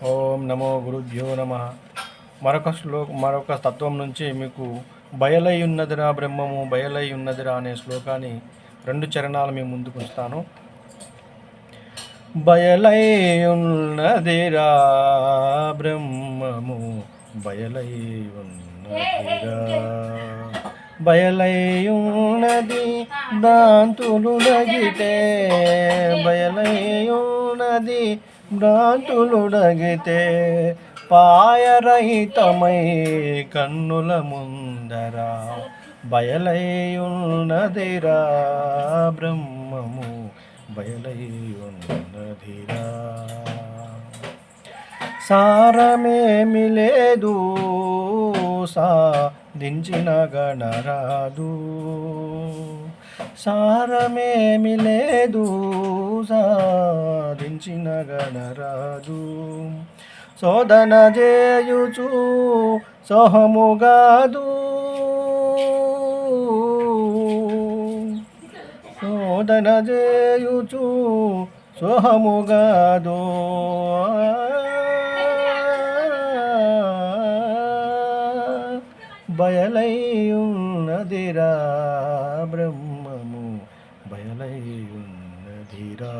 ఓం నమో గురుభ్యో నమ. మరొక తత్వం నుంచి మీకు బయలై ఉన్నదిరా బ్రహ్మము బయలై ఉన్నదిరా అనే శ్లోకాన్ని 2 చరణాలు మీ ముందుకు వస్తాను. బయలై ఉన్నదిరా బ్రహ్మము బయలై ఉన్నదిరా, బయలై ఉన్నది భ్రాంతులుడగితే, బయలై ఉన్నది భ్రాంతులుడగితే, పాయరహితమై కన్నుల ముందరా బయలై ఉన్నదిరా బ్రహ్మము బయలై ఉన్నదిరా. సారమేమి లేదు సాధించిన గణరాదు, సారమేమి లేదు సాధించిన గణరాదు, శోధన చేయుచు సోహముగాదు, శోధన చేయుచు సోహముగాదు, బయలై ఉన్నదిరా బ్రహ్మము బయలై ఉన్నదిరా,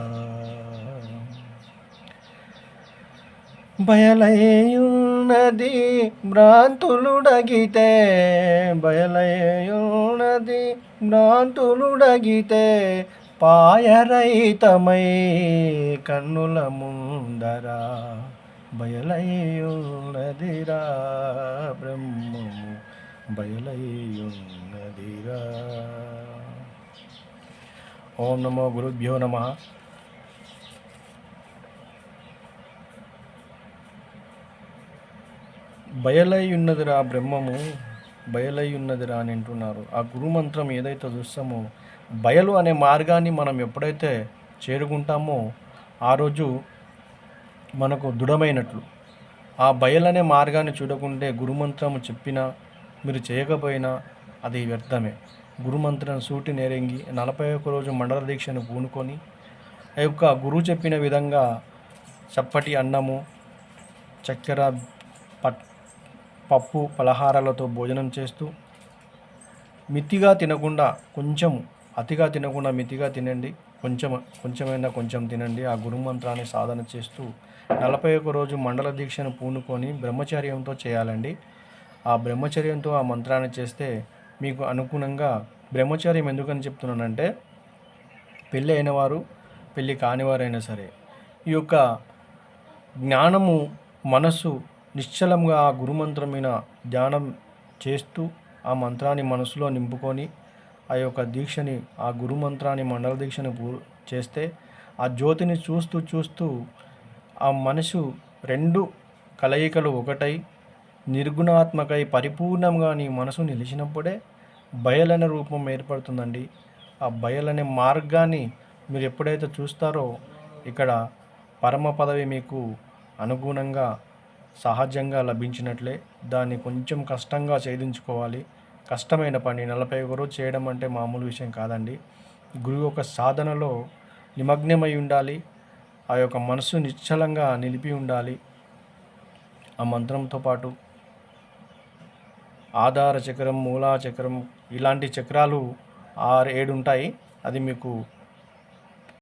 బయలై ఉన్నది భ్రాంతులుడగితే, బయలై ఉన్నది భ్రాంతులుడగితే, పాయరహితమై కన్నుల ముందరా బయలై ఉన్నదిరా బ్రహ్మము బయలై ఉన్నదిరా. ఓం నమో గురుభ్యో నమ. బయలై ఉన్నదిరా బ్రహ్మము బయలై ఉన్నదిరా అని అంటున్నారు. ఆ గురుమంత్రం ఏదైతే చూస్తామో, బయలు అనే మార్గాన్ని మనం ఎప్పుడైతే చేరుకుంటామో ఆ రోజు మనకు దృఢమైనట్లు. ఆ బయలనే మార్గాన్ని చూడకుంటే గురుమంత్రము చెప్పినా మీరు చేయకపోయినా అది వ్యర్థమే. గురుమంత్రం సూటి నేరంగి 41 రోజు మండల దీక్షను పూనుకొని ఆ యొక్క గురువు చెప్పిన విధంగా చప్పటి అన్నము, చక్కెర, పప్పు, పలహారాలతో భోజనం చేస్తూ మితిగా తినకుండా, అతిగా తినకుండా మితిగా తినండి. కొంచెమైనా కొంచెం తినండి. ఆ గురుమంత్రాన్ని సాధన చేస్తూ 41 రోజు మండల దీక్షను పూనుకొని బ్రహ్మచర్యంతో చేయాలండి. ఆ బ్రహ్మచర్యంతో ఆ మంత్రాన్ని చేస్తే మీకు అనుగుణంగా, బ్రహ్మచర్యం ఎందుకని చెప్తున్నానంటే, పెళ్ళి అయినవారు పెళ్ళి కానివారైనా సరే ఈ యొక్క జ్ఞానము మనసు నిశ్చలంగా ఆ గురుమంత్రం మీద ధ్యానం చేస్తూ ఆ మంత్రాన్ని మనసులో నింపుకొని ఆ యొక్క దీక్షని, ఆ గురుమంత్రాన్ని మండల దీక్షను చేస్తే ఆ జ్యోతిని చూస్తూ ఆ మనసు 2 కలయికలు ఒకటై నిర్గుణాత్మకై పరిపూర్ణంగా నీ మనసు నిలిచినప్పుడే బయలనే రూపం ఏర్పడుతుందండి. ఆ బయలనే మార్గాన్ని మీరు ఎప్పుడైతే చూస్తారో ఇక్కడ పరమ పదవి మీకు అనుగుణంగా సహజంగా లభించినట్లే. దాన్ని కొంచెం కష్టంగా ఛేదించుకోవాలి. కష్టమైన పని 41 రోజు చేయడం అంటే మామూలు విషయం కాదండి. గురువు యొక్క సాధనలో నిమగ్నమై ఉండాలి. ఆ యొక్క మనసు నిశ్చలంగా నిలిపి ఉండాలి. ఆ మంత్రంతో పాటు ఆధార చక్రం, మూలా చక్రం, ఇలాంటి చక్రాలు 6-7 ఉంటాయి. అది మీకు